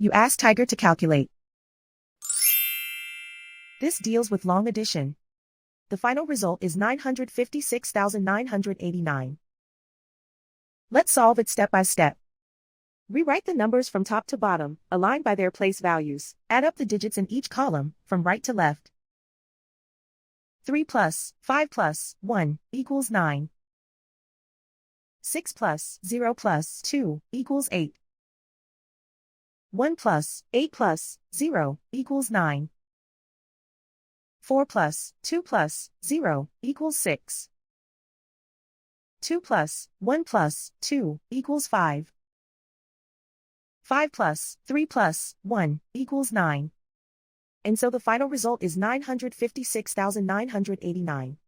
You ask Tiger to calculate. This deals with long addition. The final result is 956,989. Let's solve it step by step. Rewrite the numbers from top to bottom, aligned by their place values. Add up the digits in each column, from right to left. 3 plus 5 plus 1 equals 9. 6 plus 0 plus 2 equals 8. 1 plus 8 plus 0 equals 9. 4 plus 2 plus 0 equals 6. 2 plus 1 plus 2 equals 5. 5 plus 3 plus 1 equals 9. And so the final result is 956,989.